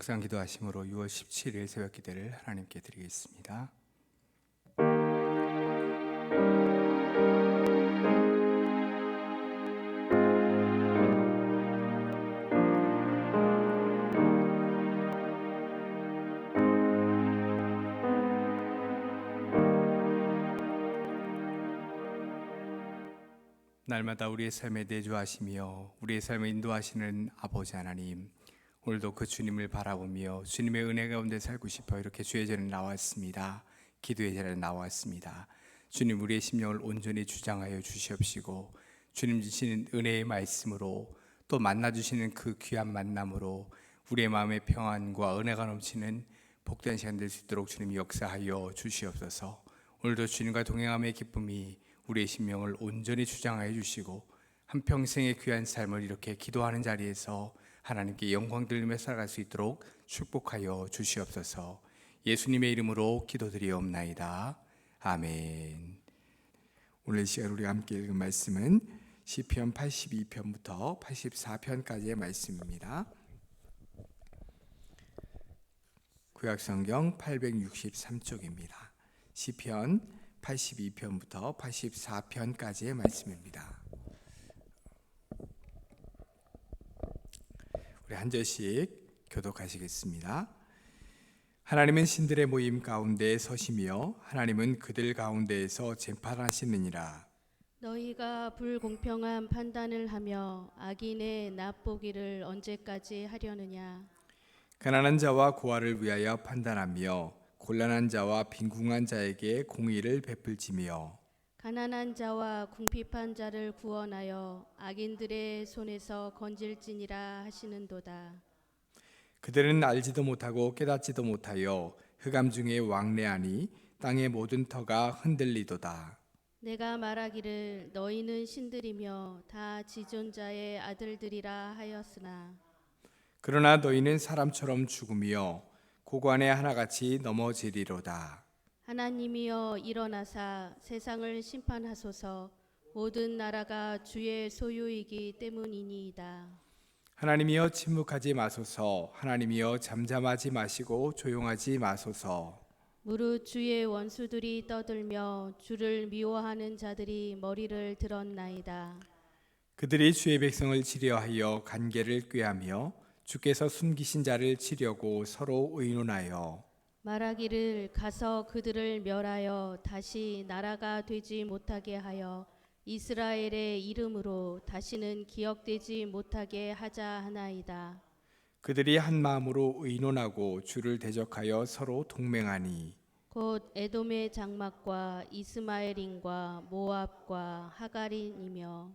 묵상 기도하심으로 6월 17일 새벽 기도를 하나님께 드리겠습니다. 날마다 우리의 삶에 내주하시며 우리의 삶을 인도하시는 아버지 하나님, 오늘도 그 주님을 바라보며 주님의 은혜 가운데 살고 싶어 이렇게 주의 전에 나왔습니다. 기도의 자리에 나왔습니다. 주님, 우리의 심령을 온전히 주장하여 주시옵시고 주님 주시는 은혜의 말씀으로 또 만나주시는 그 귀한 만남으로 우리의 마음의 평안과 은혜가 넘치는 복된 시간 될 수 있도록 주님 역사하여 주시옵소서. 오늘도 주님과 동행함의 기쁨이 우리의 심령을 온전히 주장하여 주시고 한평생의 귀한 삶을 이렇게 기도하는 자리에서 하나님께 영광 돌리며 살아갈 수 있도록 축복하여 주시옵소서. 예수님의 이름으로 기도드리옵나이다. 아멘. 오늘 시간 우리가 함께 읽은 말씀은 시편 82편부터 84편까지의 말씀입니다. 구약성경 863쪽입니다. 시편 82편부터 84편까지의 말씀입니다. 우리 한 절씩 교독하시겠습니다. 하나님은 신들의 모임 가운데 서시며 하나님은 그들 가운데에서 재판하시느니라. 너희가 불공평한 판단을 하며 악인의 납보기를 언제까지 하려느냐. 가난한 자와 고아를 위하여 판단하며 곤란한 자와 빈궁한 자에게 공의를 베풀지며 가난한 자와 궁핍한 자를 구원하여 악인들의 손에서 건질지니라 하시는도다. 그들은 알지도 못하고 깨닫지도 못하여 흑암 중에 왕래하니 땅의 모든 터가 흔들리도다. 내가 말하기를 너희는 신들이며 다 지존자의 아들들이라 하였으나 그러나 너희는 사람처럼 죽으며 고관에 하나같이 넘어지리로다. 하나님이여 일어나사 세상을 심판하소서. 모든 나라가 주의 소유이기 때문이니이다. 하나님이여 침묵하지 마소서. 하나님이여 잠잠하지 마시고 조용하지 마소서. 무릇 주의 원수들이 떠들며 주를 미워하는 자들이 머리를 들었나이다. 그들이 주의 백성을 치려하여 간계를 꾀하며 주께서 숨기신 자를 치려고 서로 의논하여 말하기를 가서 그들을 멸하여 다시 나라가 되지 못하게 하여 이스라엘의 이름으로 다시는 기억되지 못하게 하자 하나이다. 그들이 한 마음으로 의논하고 주를 대적하여 서로 동맹하니 곧 에돔의 장막과 이스마엘인과 모압과 하갈인이며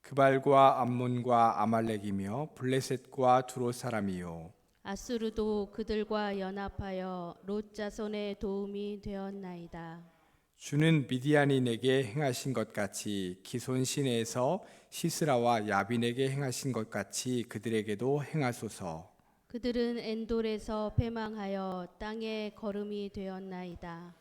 그발과 암몬과 아말렉이며 블레셋과 두로 사람이요 아수르도 그들과 연합하여 롯 자손의 도움이 되었나이다. 주는 미디안인에게 행하신 것 같이 기손 시내에서 시스라와 야빈에게 행하신 것 같이 그들에게도 행하소서. 그들은 엔돌에서 패망하여 땅에 거름이 되었나이다.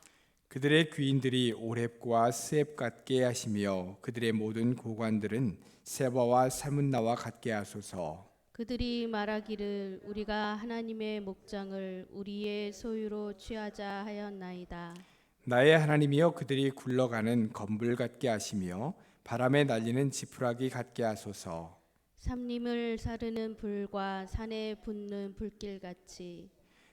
그들의 귀인들이 오렙과 스앱 같게 하시며 그들의 모든 고관들은 세바와 살문나와 같게 하소서. 그들이 말하기를 우리가 하나님의 목장을 우리의 소유로 취하자 하였나이다. 나의 하나님이여 그들이 굴러가는 건불 같게 하시며 바람에 날리는 지푸라기 같게 하소서. 삼림을 사르는 불과 산에 붙는 불길같이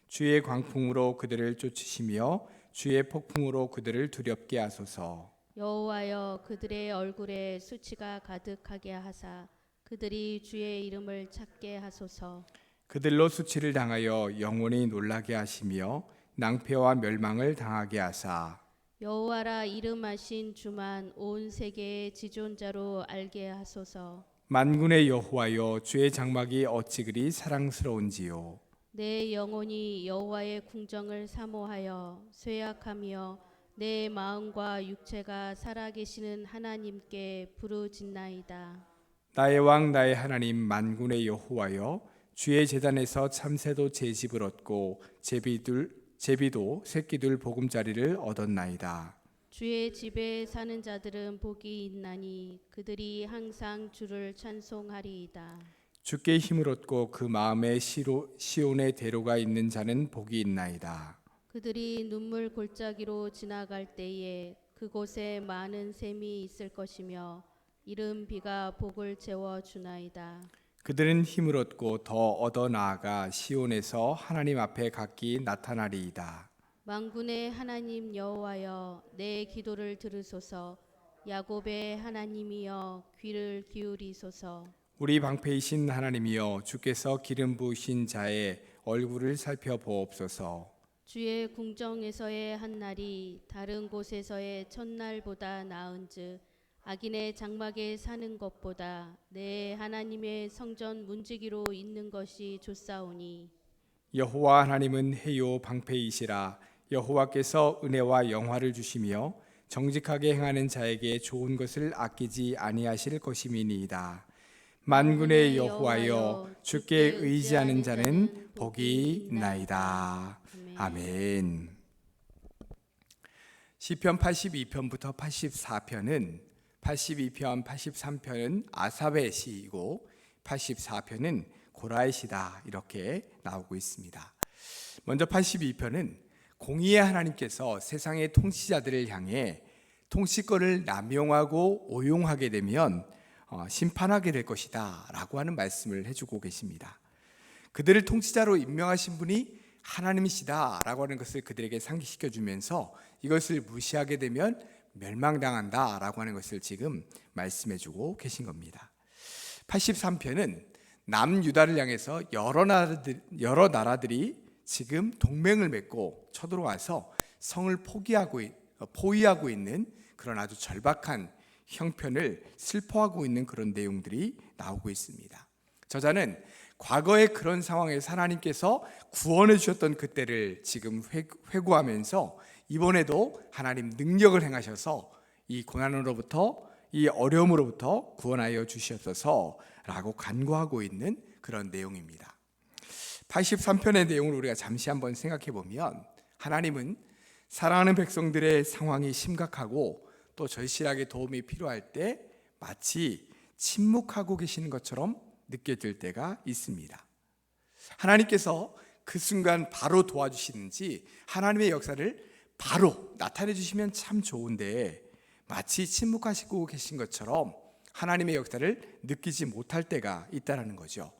주의 광풍으로 그들을 쫓으시며 주의 폭풍으로 그들을 두렵게 하소서. 여호와여 그들의 얼굴에 수치가 가득하게 하사 그들이 주의 이름을 찾게 하소서. 그들로 수치를 당하여 영원히 놀라게 하시며 낭패와 멸망을 당하게 하사 여호와라 이름하신 주만 온 세계의 지존자로 알게 하소서. 만군의 여호와여 주의 장막이 어찌 그리 사랑스러운지요. 내 영혼이 여호와의 궁정을 사모하여 쇠약하며 내 마음과 육체가 살아계시는 하나님께 부르짖나이다. 나의 왕 나의 하나님 만군의 여호와여 주의 제단에서 참새도 제 집을 얻고 제비도 새끼들 보금자리를 얻었나이다. 주의 집에 사는 자들은 복이 있나니 그들이 항상 주를 찬송하리이다. 주께 힘을 얻고 그 마음에 시온의 대로가 있는 자는 복이 있나이다. 그들이 눈물 골짜기로 지나갈 때에 그곳에 많은 샘이 있을 것이며 이른 비가 복을 채워 주나이다. 그들은 힘을 얻고 더 얻어 나아가 시온에서 하나님 앞에 각기 나타나리이다. 만군의 하나님 여호와여, 내 기도를 들으소서. 야곱의 하나님이여, 귀를 기울이소서. 우리 방패이신 하나님이여, 주께서 기름 부으신 자의 얼굴을 살펴보옵소서. 주의 궁정에서의 한 날이 다른 곳에서의 첫날보다 나은즉 악인의 장막에 사는 것보다 내 하나님의 성전 문지기로 있는 것이 좋사오니. 여호와 하나님은 해요 방패이시라. 여호와께서 은혜와 영화를 주시며 정직하게 행하는 자에게 좋은 것을 아끼지 아니하실 것임이니이다. 만군의 여호와여, 주께 의지하는 자는 복이 있나이다. 아멘. 시편 82편부터 84편은 82편, 83편은 아삽의 시이고 84편은 고라의 시다, 이렇게 나오고 있습니다. 먼저 82편은 공의의 하나님께서 세상의 통치자들을 향해 통치권을 남용하고 오용하게 되면 심판하게 될 것이다 라고 하는 말씀을 해주고 계십니다. 그들을 통치자로 임명하신 분이 하나님이시다 라고 하는 것을 그들에게 상기시켜 주면서 이것을 무시하게 되면 멸망당한다 라고 하는 것을 지금 말씀해 주고 계신 겁니다. 83편은 남유다를 향해서 여러 나라들이 지금 동맹을 맺고 쳐들어와서 성을 포위하고 있는 그런 아주 절박한 형편을 슬퍼하고 있는 그런 내용들이 나오고 있습니다. 저자는 과거의 그런 상황에서 하나님께서 구원해 주셨던 그때를 지금 회고하면서 이번에도 하나님 능력을 행하셔서 이 고난으로부터, 이 어려움으로부터 구원하여 주셨어서라고 간구하고 있는 그런 내용입니다. 83편의 내용을 우리가 잠시 한번 생각해 보면 하나님은 사랑하는 백성들의 상황이 심각하고 또 절실하게 도움이 필요할 때 마치 침묵하고 계시는 것처럼 느껴질 때가 있습니다. 하나님께서 그 순간 바로 도와주시는지 하나님의 역사를 바로 나타내 주시면 참 좋은데 마치 침묵하시고 계신 것처럼 하나님의 역사를 느끼지 못할 때가 있다는 거죠.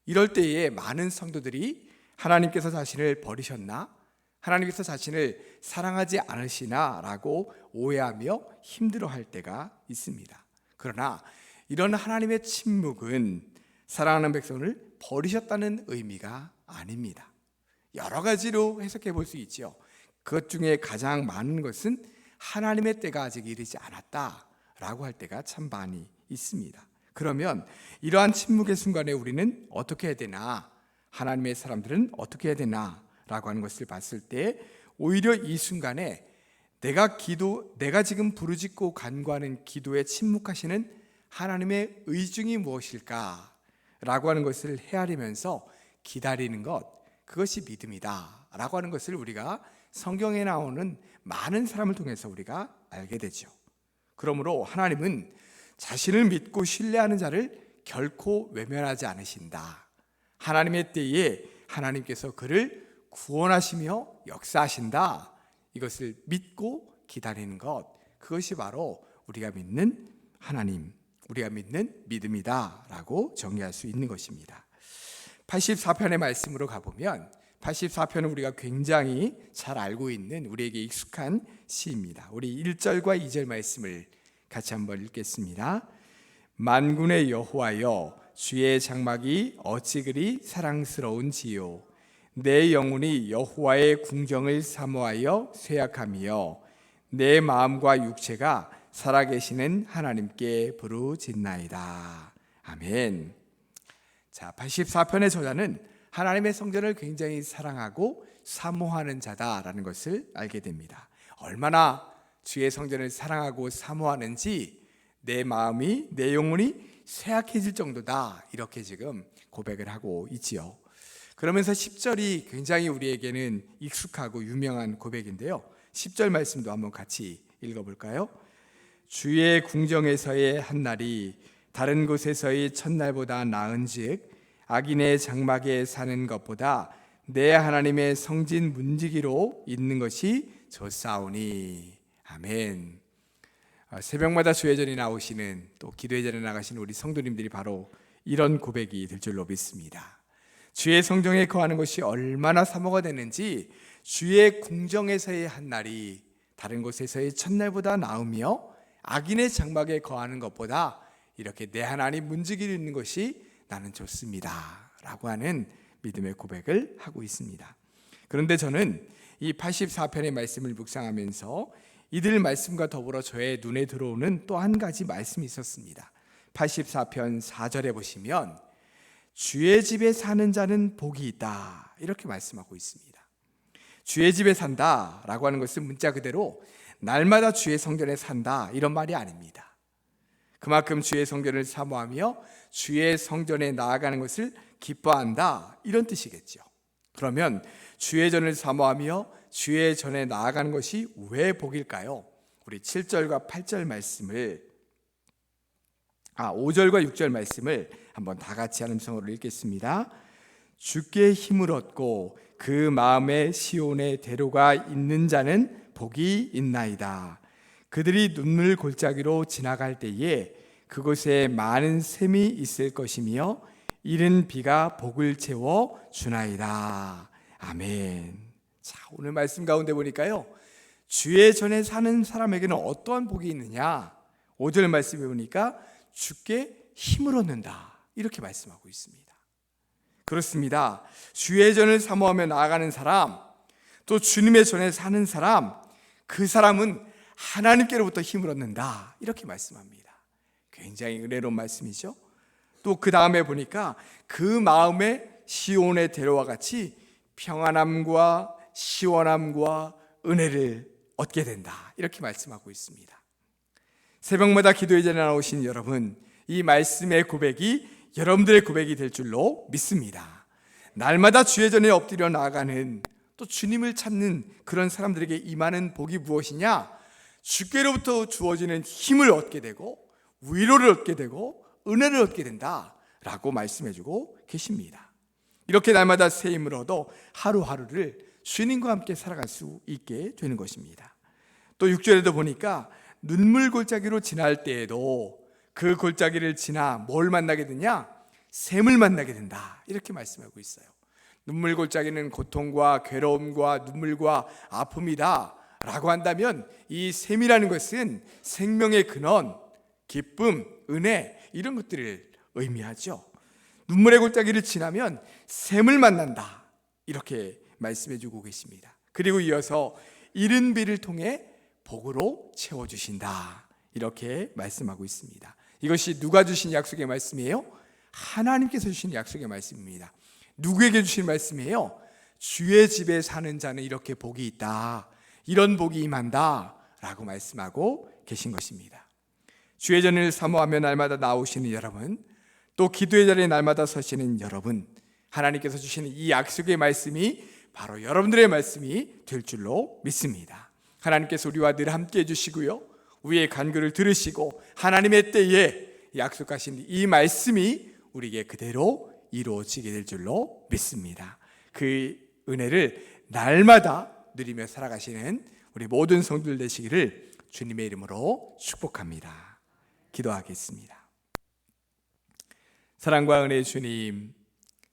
이럴 때에 많은 성도들이 하나님께서 자신을 버리셨나? 하나님께서 자신을 사랑하지 않으시나? 라고 오해하며 힘들어할 때가 있습니다. 그러나 이런 하나님의 침묵은 사랑하는 백성을 버리셨다는 의미가 아닙니다. 여러 가지로 해석해 볼 수 있죠. 그것 중에 가장 많은 것은 하나님의 때가 아직 이르지 않았다라고 할 때가 참 많이 있습니다. 그러면 이러한 침묵의 순간에 우리는 어떻게 해야 되나? 하나님의 사람들은 어떻게 해야 되나? 라고 하는 것을 봤을 때 오히려 이 순간에 내가 지금 부르짖고 간구하는 기도에 침묵하시는 하나님의 의중이 무엇일까? 라고 하는 것을 헤아리면서 기다리는 것, 그것이 믿음이다 라고 하는 것을 우리가 성경에 나오는 많은 사람을 통해서 우리가 알게 되죠. 그러므로 하나님은 자신을 믿고 신뢰하는 자를 결코 외면하지 않으신다. 하나님의 때에 하나님께서 그를 구원하시며 역사하신다. 이것을 믿고 기다리는 것, 그것이 바로 우리가 믿는 하나님, 우리가 믿는 믿음이다 라고 정의할 수 있는 것입니다. 84편의 말씀으로 가보면 84편은 우리가 굉장히 잘 알고 있는 우리에게 익숙한 시입니다. 우리 1절과 2절 말씀을 같이 한번 읽겠습니다. 만군의 여호와여, 주의 장막이 어찌 그리 사랑스러운지요. 내 영혼이 여호와의 궁정을 사모하여 쇠약하며 내 마음과 육체가 살아계시는 하나님께 부르짖나이다. 아멘. 자, 84편의 저자는 하나님의 성전을 굉장히 사랑하고 사모하는 자다라는 것을 알게 됩니다. 얼마나 주의 성전을 사랑하고 사모하는지 내 마음이, 내 영혼이 쇠약해질 정도다, 이렇게 지금 고백을 하고 있지요. 그러면서 10절이 굉장히 우리에게는 익숙하고 유명한 고백인데요. 10절 말씀도 한번 같이 읽어볼까요? 주의 궁정에서의 한 날이 다른 곳에서의 첫날보다 나은즉 악인의 장막에 사는 것보다 내 하나님의 성진 문지기로 있는 것이 좋사오니. 아멘. 새벽마다 주의전에 나오시는, 또 기도의 자리에 나가시는 우리 성도님들이 바로 이런 고백이 될 줄로 믿습니다. 주의 성정에 거하는 것이 얼마나 사모가 되는지, 주의 궁정에서의 한 날이 다른 곳에서의 첫날보다 나으며 악인의 장막에 거하는 것보다 이렇게 내 하나님 문지기로 있는 것이 나는 좋습니다 라고 하는 믿음의 고백을 하고 있습니다. 그런데 저는 이 84편의 말씀을 묵상하면서 이들 말씀과 더불어 저의 눈에 들어오는 또 한 가지 말씀이 있었습니다. 84편 4절에 보시면 주의 집에 사는 자는 복이 있다, 이렇게 말씀하고 있습니다. 주의 집에 산다 라고 하는 것은 문자 그대로 날마다 주의 성전에 산다, 이런 말이 아닙니다. 그만큼 주의 성전을 사모하며 주의 성전에 나아가는 것을 기뻐한다, 이런 뜻이겠죠. 그러면 주의 전을 사모하며 주의 전에 나아가는 것이 왜 복일까요? 우리 7절과 8절 말씀을 5절과 6절 말씀을 한번 다 같이 한 음성으로 읽겠습니다. 주께 힘을 얻고 그 마음에 시온의 대로가 있는 자는 복이 있나이다. 그들이 눈물 골짜기로 지나갈 때에 그곳에 많은 샘이 있을 것이며 이른 비가 복을 채워 주나이다. 아멘. 자, 오늘 말씀 가운데 보니까요, 주의 전에 사는 사람에게는 어떠한 복이 있느냐? 5절 말씀에 보니까 주께 힘을 얻는다, 이렇게 말씀하고 있습니다. 그렇습니다. 주의 전을 사모하며 나아가는 사람, 또 주님의 전에 사는 사람, 그 사람은 하나님께로부터 힘을 얻는다, 이렇게 말씀합니다. 굉장히 은혜로운 말씀이죠. 또 그 다음에 보니까 그 마음에 시온의 대로와 같이 평안함과 시원함과 은혜를 얻게 된다, 이렇게 말씀하고 있습니다. 새벽마다 기도의 자리에 나오신 여러분, 이 말씀의 고백이 여러분들의 고백이 될 줄로 믿습니다. 날마다 주의 전에 엎드려 나아가는, 또 주님을 찾는 그런 사람들에게 임하는 복이 무엇이냐? 주께로부터 주어지는 힘을 얻게 되고 위로를 얻게 되고 은혜를 얻게 된다라고 말씀해주고 계십니다. 이렇게 날마다 새 힘을 얻어 하루하루를 주님과 함께 살아갈 수 있게 되는 것입니다. 또 6절에도 보니까 눈물 골짜기로 지날 때에도 그 골짜기를 지나 뭘 만나게 되냐? 샘을 만나게 된다, 이렇게 말씀하고 있어요. 눈물 골짜기는 고통과 괴로움과 눈물과 아픔이다 라고 한다면, 이 샘이라는 것은 생명의 근원, 기쁨, 은혜, 이런 것들을 의미하죠. 눈물의 골짜기를 지나면 샘을 만난다, 이렇게 말씀해주고 계십니다. 그리고 이어서 이른 비를 통해 복으로 채워주신다, 이렇게 말씀하고 있습니다. 이것이 누가 주신 약속의 말씀이에요? 하나님께서 주신 약속의 말씀입니다. 누구에게 주신 말씀이에요? 주의 집에 사는 자는 이렇게 복이 있다, 이런 복이 임한다 라고 말씀하고 계신 것입니다. 주의 전을 사모하며 날마다 나오시는 여러분, 또 기도의 자리에 날마다 서시는 여러분, 하나님께서 주시는 이 약속의 말씀이 바로 여러분들의 말씀이 될 줄로 믿습니다. 하나님께서 우리와 늘 함께 해주시고요, 우리의 간구를 들으시고 하나님의 때에 약속하신 이 말씀이 우리에게 그대로 이루어지게 될 줄로 믿습니다. 그 은혜를 날마다 누리며 살아가시는 우리 모든 성도들 되시기를 주님의 이름으로 축복합니다. 기도하겠습니다. 사랑과 은혜의 주님,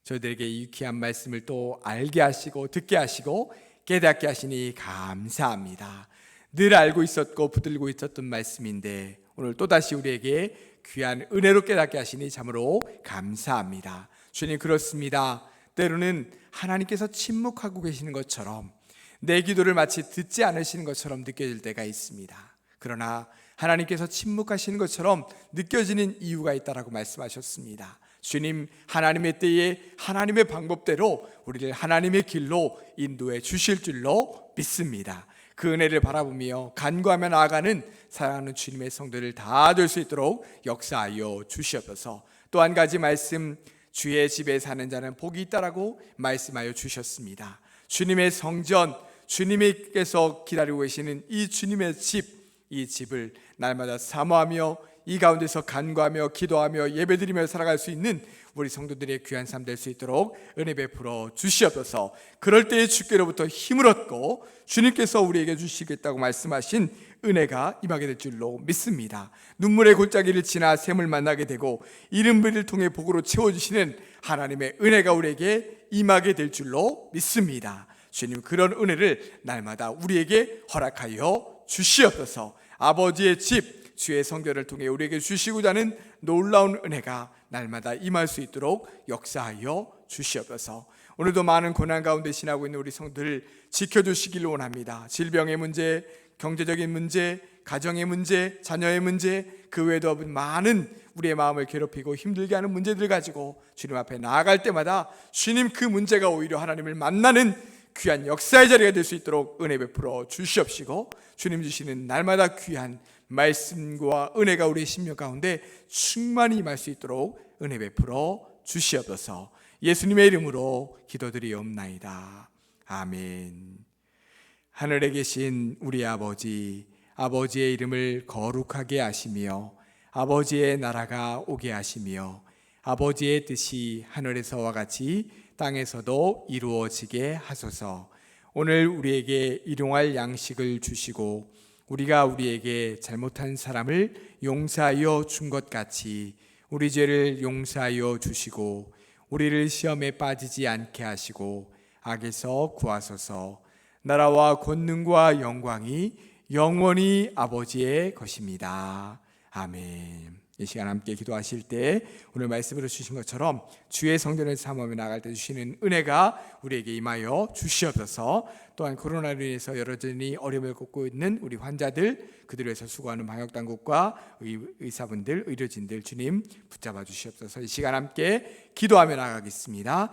저희들에게 이 귀한 말씀을 또 알게 하시고 듣게 하시고 깨닫게 하시니 감사합니다. 늘 알고 있었고 붙들고 있었던 말씀인데 오늘 또다시 우리에게 귀한 은혜로 깨닫게 하시니 참으로 감사합니다. 주님, 그렇습니다. 때로는 하나님께서 침묵하고 계시는 것처럼, 내 기도를 마치 듣지 않으시는 것처럼 느껴질 때가 있습니다. 그러나 하나님께서 침묵하시는 것처럼 느껴지는 이유가 있다라고 말씀하셨습니다. 주님, 하나님의 때에 하나님의 방법대로 우리를 하나님의 길로 인도해 주실 줄로 믿습니다. 그 은혜를 바라보며 간구하며 나아가는 사랑하는 주님의 성도를 다 될 수 있도록 역사하여 주시옵소서. 또 한 가지 말씀, 주의 집에 사는 자는 복이 있다라고 말씀하여 주셨습니다. 주님의 성전, 주님께서 기다리고 계시는 이 주님의 집, 이 집을 날마다 사모하며 이 가운데서 간구하며 기도하며 예배드리며 살아갈 수 있는 우리 성도들의 귀한 삶 될 수 있도록 은혜 베풀어 주시옵소서. 그럴 때에 주께로부터 힘을 얻고 주님께서 우리에게 주시겠다고 말씀하신 은혜가 임하게 될 줄로 믿습니다. 눈물의 골짜기를 지나 샘을 만나게 되고 이른비를 통해 복으로 채워주시는 하나님의 은혜가 우리에게 임하게 될 줄로 믿습니다. 주님, 그런 은혜를 날마다 우리에게 허락하여 주시옵소서. 아버지의 집 주의 성전을 통해 우리에게 주시고자 하는 놀라운 은혜가 날마다 임할 수 있도록 역사하여 주시옵소서. 오늘도 많은 고난 가운데 지나고 있는 우리 성도들을 지켜주시길 원합니다. 질병의 문제, 경제적인 문제, 가정의 문제, 자녀의 문제, 그 외에도 많은 우리의 마음을 괴롭히고 힘들게 하는 문제들 가지고 주님 앞에 나아갈 때마다 주님, 그 문제가 오히려 하나님을 만나는 귀한 역사의 자리가 될 수 있도록 은혜 베풀어 주시옵시고, 주님 주시는 날마다 귀한 말씀과 은혜가 우리의 심령 가운데 충만히 임할 수 있도록 은혜 베풀어 주시옵소서. 예수님의 이름으로 기도드리옵나이다. 아멘. 하늘에 계신 우리 아버지, 아버지의 이름을 거룩하게 하시며 아버지의 나라가 오게 하시며 아버지의 뜻이 하늘에서와 같이 땅에서도 이루어지게 하소서. 오늘 우리에게 일용할 양식을 주시고 우리가 우리에게 잘못한 사람을 용서하여 준 것 같이 우리 죄를 용서하여 주시고 우리를 시험에 빠지지 않게 하시고 악에서 구하소서. 나라와 권능과 영광이 영원히 아버지의 것입니다. 아멘. 이 시간 함께 기도하실 때 오늘 말씀으로 주신 것처럼 주의 성전을 삼으며 나갈 때 주시는 은혜가 우리에게 임하여 주시옵소서. 또한 코로나로 인해서 여러분이 어려움을 겪고 있는 우리 환자들, 그들을 위해서 수고하는 방역당국과 의사분들, 의료진들 주님 붙잡아 주시옵소서. 이 시간 함께 기도하며 나가겠습니다.